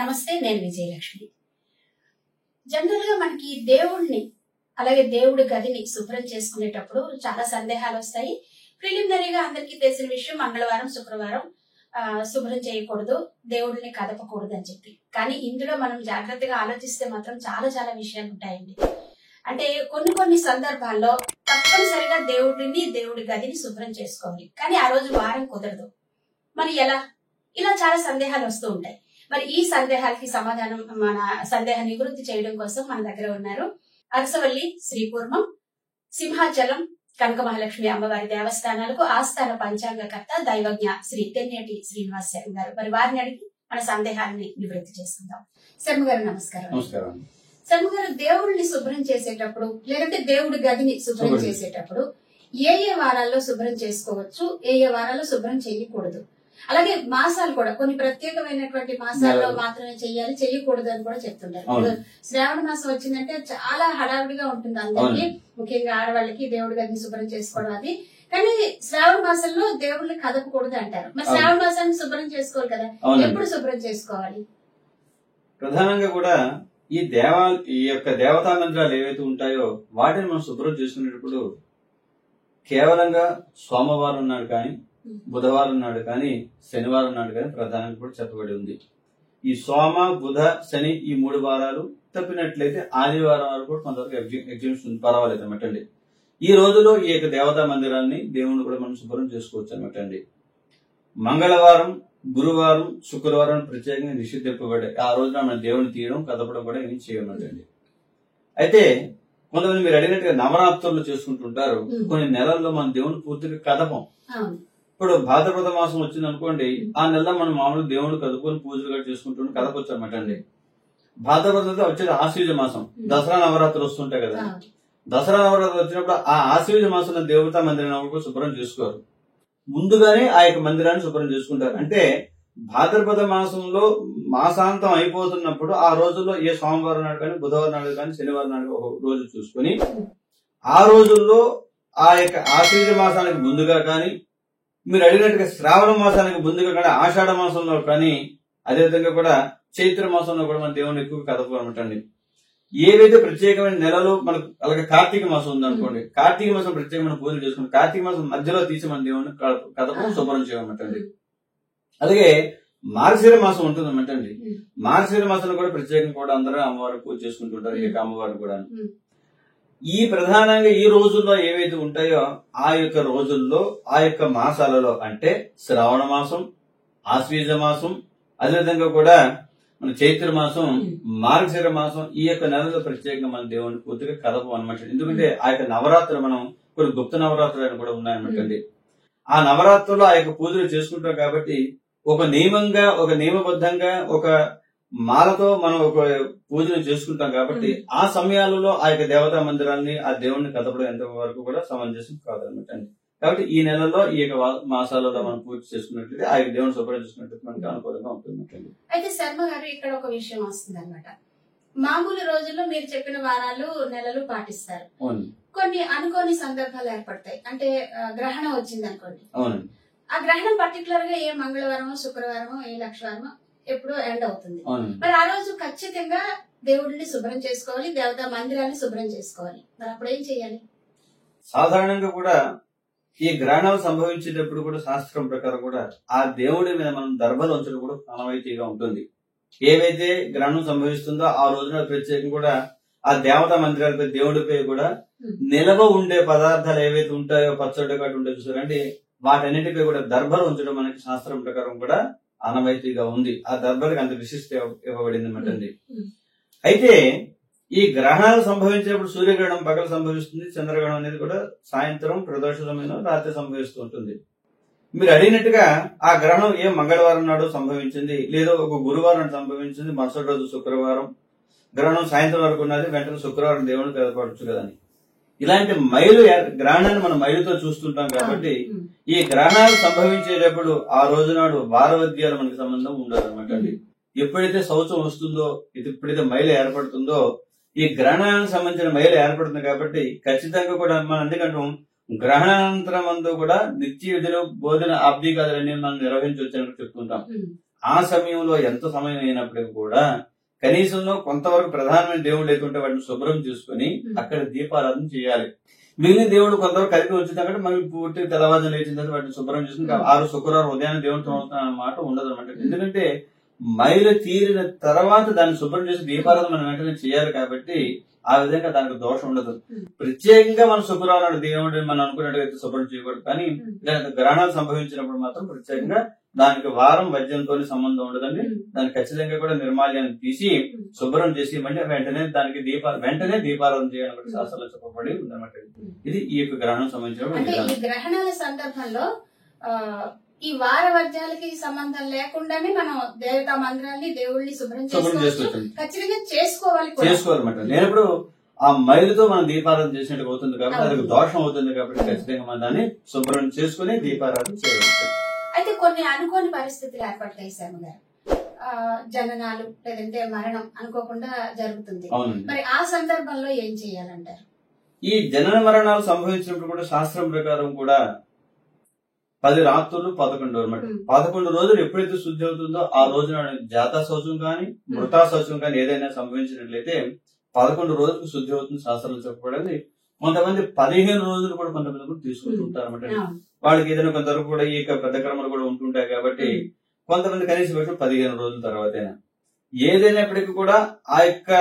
నమస్తే, నేను విజయలక్ష్మి. జనరల్ గా మనకి దేవుణ్ణి అలాగే దేవుడి గదిని శుభ్రం చేసుకునేటప్పుడు చాలా సందేహాలు వస్తాయి. ప్రిలిమినరీగా అందరికీ తెలిసిన విషయం, మంగళవారం శుక్రవారం శుభ్రం చేయకూడదు, దేవుడిని కదపకూడదు అని చెప్పి. కానీ ఇందులో మనం జాగ్రత్తగా ఆలోచిస్తే మాత్రం చాలా చాలా విషయాలు ఉంటాయండి. అంటే కొన్ని సందర్భాల్లో తప్పనిసరిగా దేవుడి గదిని శుభ్రం చేసుకోవాలి, కానీ ఆ రోజు వారం కుదరదు. మరి ఎలా? ఇలా చాలా సందేహాలు వస్తూ ఉంటాయి. మరి ఈ సందేహాలకి సమాధానం, మన సందేహ నివృత్తి చేయడం కోసం మన దగ్గర ఉన్నారు అరసవల్లి శ్రీకూర్మం, సింహాచలం కనక మహాలక్ష్మి అమ్మవారి దేవస్థానాలకు ఆస్థాన పంచాంగకర్త దైవజ్ఞ శ్రీ తెన్నేటి శ్రీనివాస్ శర్మ గారు. మరి వారిని అడిగి మన సందేహాలని నివృత్తి చేసుకుందాం. శర్మ గారు నమస్కారం. శర్మ గారు, దేవుడిని శుభ్రం చేసేటప్పుడు లేదంటే దేవుడి గదిని శుభ్రం చేసేటప్పుడు ఏ వారాల్లో శుభ్రం చేసుకోవచ్చు, ఏ వారాల్లో శుభ్రం చేయకూడదు? అలాగే మాసాలు కూడా కొన్ని ప్రత్యేకమైనటువంటి మాసాల్లో మాత్రమే చెయ్యాలి, చెయ్యకూడదు అని కూడా చెప్తుంటారు. శ్రావణ మాసం వచ్చిందంటే చాలా హడావిడిగా ఉంటుంది అందరికి, ముఖ్యంగా ఆడవాళ్ళకి దేవుడి గదిని శుభ్రం చేసుకోవడం అది. కానీ శ్రావణ మాసంలో దేవుడిని కదపకూడదు అంటారు. మరి శ్రావణ మాసాన్ని శుభ్రం చేసుకోవాలి కదా, ఎప్పుడు శుభ్రం చేసుకోవాలి? ప్రధానంగా కూడా ఈ యొక్క దేవతా మందిరాలు ఏవైతే ఉంటాయో వాటిని మనం శుభ్రం చేసుకునేటప్పుడు కేవలంగా సోమవారం నాడు కానీ, బుధవారం నాడు కానీ, శనివారం నాడు కానీ ప్రధానంగా కూడా చెప్పబడి ఉంది. ఈ సోమ, బుధ, శని ఈ 3 వారాలు తప్పినట్లయితే ఆదివారం వరకు కూడా కొంతవరకు ఎగ్జిబిషన్ పర్వాలేదు అనమాట అండి. ఈ రోజులో ఈ యొక్క దేవతా మందిరాన్ని, దేవుణ్ణి కూడా మనం శుభ్రం చేసుకోవచ్చు అనమాట అండి. మంగళవారం, గురువారం, శుక్రవారం ప్రత్యేకంగా నిషిద్ధింపబడే ఆ రోజున మన దేవుని తీయడం, కదపడం కూడా ఏం చేయమంటండి. అయితే కొంతమంది మీరు అడిగినట్టుగా నవరాత్రులు చేసుకుంటుంటారు. కొన్ని నెలల్లో మన దేవుని పూర్తిగా కదపం. ఇప్పుడు భాద్రపద మాసం వచ్చింది అనుకోండి, ఆ నెలలో మనం మామూలుగా దేవుడు కదుపుకొని పూజలు చేసుకుంటూ కదపొచ్చు అనమాట అండి. భాద్రపద వచ్చేది ఆశ్వీజ మాసం, దసరా నవరాత్రులు వస్తుంటాయి కదా. దసరా నవరాత్రులు వచ్చినప్పుడు ఆ ఆశ్వీజ మాసంలో దేవతా మందిరాన్ని శుభ్రం చేసుకోరు, ముందుగానే ఆ యొక్క మందిరాన్ని శుభ్రం చేసుకుంటారు. అంటే భాద్రపద మాసంలో మాసాంతం అయిపోతున్నప్పుడు ఆ రోజుల్లో ఏ సోమవారం నాడు కానీ, బుధవారం నాడు కానీ, శనివారం నాడు ఒక రోజు చూసుకుని ఆ రోజుల్లో ఆ యొక్క ఆశ్వీజ మాసానికి ముందుగా కానీ, మీరు అడిగినట్టుగా శ్రావణ మాసానికి ముందుగా కానీ, ఆషాఢ మాసంలో కానీ, అదేవిధంగా కూడా చైత్ర మాసంలో కూడా మన దేవుని ఎక్కువ కదపాలన్నమాట. ఏవైతే ప్రత్యేకమైన నెలలు మనకు, అలాగే కార్తీక మాసం ఉందనుకోండి, కార్తీక మాసం ప్రత్యేకమైన పూజలు చేసుకుంటాం. కార్తీక మాసం మధ్యలో తీసి మన దేవుని కదపడం శుభ్రం చేయమంటండి. అలాగే మార్గశిర మాసం ఉంటుంది అనమాట అండి. మార్గశిర మాసంలో కూడా ప్రత్యేకంగా కూడా అందరూ అమ్మవారికి పూజ చేసుకుంటుంటారు, ఈ యొక్క అమ్మవారు కూడా. ఈ ప్రధానంగా ఈ రోజుల్లో ఏవైతే ఉంటాయో ఆ యొక్క రోజుల్లో, ఆ యొక్క మాసాలలో, అంటే శ్రావణ మాసం, ఆశ్వీజ మాసం, అదేవిధంగా కూడా మన చైత్ర మాసం, మార్గశిర మాసం, ఈ యొక్క నెలలో ప్రత్యేకంగా మన దేవుని పూర్తిగా కదపం అనమాట. ఎందుకంటే ఆ యొక్క నవరాత్రులు మనం కొన్ని గుప్త నవరాత్రులు అని కూడా ఉన్నాయన్నమాట అండి. ఆ నవరాత్రుల్లో ఆ యొక్క పూజలు చేసుకుంటాం కాబట్టి ఒక నియమంగా, ఒక నియమబద్ధంగా, ఒక మాలతో మనం ఒక పూజలు చేసుకుంటాం కాబట్టి ఆ సమయాలలో ఆ యొక్క దేవతా మందిరాన్ని, ఆ దేవుణ్ణి కదపడం ఎంత వరకు కూడా సమంజసం కాదనమాట అండి. కాబట్టి ఈ నెలలో, ఈ యొక్క మాసాలలో మనం పూజ చేసుకున్నట్లయితే ఆ యొక్క దేవుని శుభ్రం చేసుకున్నట్లయితే మనకి అనుకూలంగా ఉంటుంది. అయితే శర్మ గారు, ఇక్కడ ఒక విషయం వస్తుంది అనమాట. మామూలు రోజుల్లో మీరు చెప్పిన వారాలు, నెలలు పాటిస్తారు. కొన్ని అనుకోని సందర్భాలు ఏర్పడతాయి. అంటే గ్రహణం వచ్చింది అనుకోండి, ఆ గ్రహణం పర్టికులర్ గా ఏ మంగళవారమో, శుక్రవారమో, ఏ లక్షవారమో ఎప్పుడో ఎండ్ అవుతుంది. మరి ఆ రోజు ఖచ్చితంగా దేవుడిని శుభ్రం చేసుకోవాలి, దేవతా మందిరాన్ని శుభ్రం చేసుకోవాలి. మరి అప్పుడు ఏం చేయాలి? సాధారణంగా కూడా ఈ గ్రహణాలు సంభవించేటప్పుడు కూడా శాస్త్రం ప్రకారం కూడా ఆ దేవుడి మీద మనం దర్భలు ఉంచడం కూడా ఆనవాయితీగా ఉంటుంది. ఏవైతే గ్రహణం సంభవిస్తుందో ఆ రోజున ప్రత్యేకంగా కూడా ఆ దేవతా మందిరాలపై, దేవుడిపై కూడా నిలవ ఉండే పదార్థాలు ఏవైతే ఉంటాయో, పచ్చడి గట్టు ఉంటే చూసారంటే, వాటన్నిటిపై కూడా దర్భలు ఉంచడం మనకి శాస్త్రం ప్రకారం కూడా ఆనవాయితీగా ఉంది. ఆ దర్భలకు అంత విశిష్ట ఇవ్వబడింది అన్నమాట. అయితే ఈ గ్రహణాలు సంభవించేప్పుడు సూర్యగ్రహణం పగలు సంభవిస్తుంది, చంద్రగ్రహణం అనేది కూడా సాయంత్రం ప్రదోష సమయంలో రాత్రి సంభవిస్తూ ఉంటుంది. మీరు అడిగినట్టుగా ఆ గ్రహణం ఏ మంగళవారం నాడు సంభవించింది, లేదా ఒక గురువారం సంభవించింది, మరుసటి రోజు శుక్రవారం గ్రహణం సాయంత్రం వరకు ఉన్నది, వెంటనే శుక్రవారం దేవుని కదపడచ్చు కదని. ఇలాంటి గ్రహణాన్ని మనం మైలుతో చూస్తుంటాం కాబట్టి ఈ గ్రహణాలు సంభవించేటప్పుడు ఆ రోజు నాడు వారవద్యాలు మనకి సంబంధం ఉండదు అనమాట అండి. ఎప్పుడైతే శౌచం వస్తుందో, ఎప్పుడైతే మైలు ఏర్పడుతుందో ఈ గ్రహణానికి సంబంధించిన మైలు ఏర్పడుతుంది కాబట్టి ఖచ్చితంగా కూడా మనం అందుకంటాం గ్రహణానంతరం అందు కూడా నిత్య విధులు, బోధన, ఆబ్దికాదులన్నీ మనం నిర్వహించవచ్చని చెప్తుంటాం. ఆ సమయంలో ఎంత సమయం అయినప్పటికీ కూడా కనీసంలో కొంతవరకు ప్రధానమైన దేవుడు లేకుంటే వాటిని శుభ్రం చేసుకుని అక్కడ దీపారాధన చేయాలి. మిగిలిన దేవుడు కొంతవరకు కలిపి వచ్చిందంటే మళ్ళీ పూర్తి తెల్లవారుజామున లేచిన తర్వాత వాటిని శుభ్రం చేసుకుని 6 శుక్రవారం ఉదయాన్నే దేవుడితో అన్నమాట ఉండదు అనమాట. ఎందుకంటే మైలు తీరిన తర్వాత దాన్ని శుభ్రం చేసి దీపారాధన మనం వెంటనే చేయాలి కాబట్టి ఆ విధంగా దానికి దోషం ఉండదు. ప్రత్యేకంగా మనం శుక్రవారం దేవుడిని మనం అనుకున్నట్టుగా శుభ్రం చేయకూడదు. కానీ గ్రహణాలు సంభవించినప్పుడు మాత్రం ప్రత్యేకంగా దానికి వారం వద్యంతో సంబంధం ఉండదండి. దాన్ని ఖచ్చితంగా కూడా నిర్మాల్యాన్ని తీసి శుభ్రం చేసి మళ్ళీ వెంటనే దీపారాధన చేయాలని శాస్త్రంలో చెప్పబడి ఉందన్నమాట. ఇది ఈ యొక్క గ్రహణం సంబంధించిన ఈ గ్రహణాల సందర్భంలో ఈ వార వర్జాలకి సంబంధం లేకుండానే మనం దేవతా మందిరాన్ని దేవుళ్ళని శుభ్రం ఖచ్చితంగా చేసుకోవాలన్నమాట. నేనప్పుడు ఆ మైలుతో మనం దీపారాధన చేసినట్టు అవుతుంది కాబట్టి అది దోషం అవుతుంది కాబట్టి ఖచ్చితంగా మనం దాన్ని శుభ్రం చేసుకుని దీపారాధన చేయవచ్చు. అయితే కొన్ని అనుకోని పరిస్థితులు ఏర్పడతాయి శర్మ గారు, జననాలు లేదంటే మరణం అనుకోకుండా జరుగుతుంది. మరి ఆ సందర్భంలో ఏం చేయాలంటారు? ఈ జనన మరణాలు సంభవించినప్పుడు కూడా శాస్త్రం ప్రకారం కూడా 10 రాత్రులు 11 అనమాట. 11 రోజులు ఎప్పుడైతే శుద్ధి అవుతుందో ఆ రోజున జాతా శౌచం కానీ మృతా శౌచం కానీ ఏదైనా సంభవించినట్లయితే 11 రోజులకు శుద్ధి అవుతుంది శాస్త్రంలో చెప్పబడింది. కొంతమంది 15 రోజులు కూడా కొంతమంది కూడా తీసుకుంటూ ఉంటారు అనమాట. వాళ్ళకి ఏదైనా కొంతవరకు కూడా ఈ పెద్ద క్రమాలు కూడా ఉంటుంటాయి కాబట్టి కొంతమంది కనీసం 15 రోజుల తర్వాతైనా ఏదైనప్పటికీ కూడా ఆ యొక్క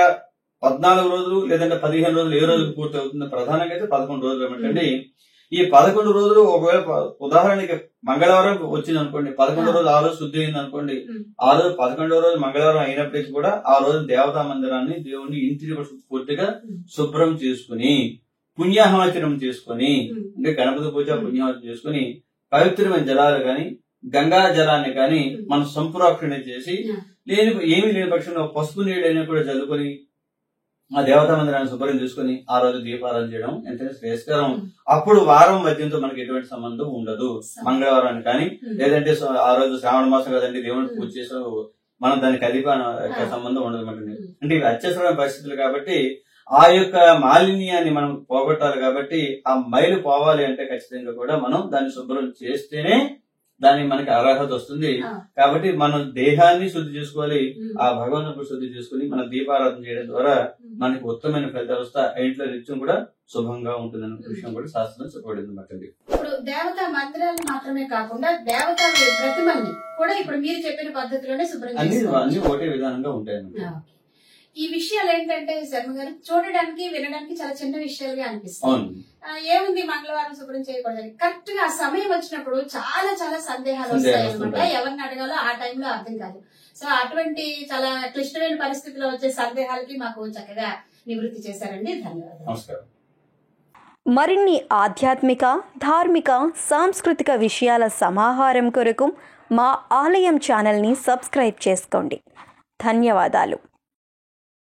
14 రోజులు లేదంటే 15 రోజులు ఏ రోజులు పూర్తి అవుతుంది, ప్రధానంగా అయితే 11 రోజులు ఏమిటండి. ఈ 11 రోజులు ఒకవేళ ఉదాహరణకి మంగళవారం వచ్చింది అనుకోండి, 11 రోజులు ఆ రోజు శుద్ధి అయింది అనుకోండి, ఆ రోజు 11వ రోజు మంగళవారం అయినప్పటికీ కూడా ఆ రోజు దేవతా మందిరాన్ని దేవుని ఇంటిని పూర్తిగా శుభ్రం చేసుకుని పుణ్యాహవచనం చేసుకుని అంటే గణపతి పూజ పుణ్యాహవచనం చేసుకుని పవిత్రమైన జలాలు గాని గంగా జలాన్ని కానీ మనం సంప్రోక్షణ చేసి ఏమీ లేని పక్షంలో పసుపు నీళ్ళైనా కూడా చల్లుకొని ఆ దేవతా మందిరాన్ని శుభ్రం చేసుకుని ఆ రోజు దీపారాధన చేయడం ఎంతైనా శ్రేయస్కరం. అప్పుడు వారం మధ్యంతో మనకి ఎటువంటి సంబంధం ఉండదు. మంగళవారాన్ని కానీ లేదంటే ఆ రోజు శ్రావణ మాసం కదండి దేవుడిని పూజ చేసే మనం దానికి కలిపి సంబంధం ఉండదు అన్నమాట. అంటే ఇవి అత్యవసరమైన పరిస్థితులు కాబట్టి ఆ యొక్క మాలిన్యాన్ని మనం పోగొట్టాలి. కాబట్టి ఆ మైలు పోవాలి అంటే ఖచ్చితంగా కూడా మనం దాన్ని శుభ్రం చేస్తేనే దానికి మనకి అర్హత వస్తుంది. కాబట్టి మనం దేహాన్ని శుద్ధి చేసుకోవాలి, ఆ భగవంతుని శుద్ధి చేసుకుని మన దీపారాధన చేయడం ద్వారా మనకి ఉత్తమమైన ఫలితాలు వస్తాయి. ఆ ఇంట్లో నిత్యం కూడా శుభంగా ఉంటుందన్న విషయం కూడా శాస్త్రం చెప్పబడింది అన్నమాట. ఇప్పుడు దేవతా మందిరాలు మాత్రమే కాకుండా దేవతా ప్రతిమల్ని కూడా ఇప్పుడు మీరు చెప్పిన పద్ధతిలోనే శుభ్రం అన్ని ఒకటే విధానంగా ఉంటాయి. ఈ విషయాలు ఏంటంటే శర్మ గారు చూడడానికి వినడానికి చాలా చిన్న విషయాలుగా అనిపిస్తాయి. ఏముంది మంగళవారం శుభ్రం చేయకూడదని, కరెక్ట్ గా సమయం వచ్చినప్పుడు చాలా చాలా సందేహాలు వస్తాయి అనమాట. ఎవరిని అడగాలో ఆ టైంలో అర్థం కాదు. సో అటువంటి చాలా క్లిష్టమైన పరిస్థితిలో వచ్చే సందేహాలకి మాకు చక్కగా నివృత్తి చేశారండి. ధన్యవాదాలు. మరిన్ని ఆధ్యాత్మిక, ధార్మిక, సాంస్కృతిక విషయాల సమాహారం కొరకు మా ఆలయం ఛానల్ని సబ్స్క్రైబ్ చేసుకోండి. ధన్యవాదాలు.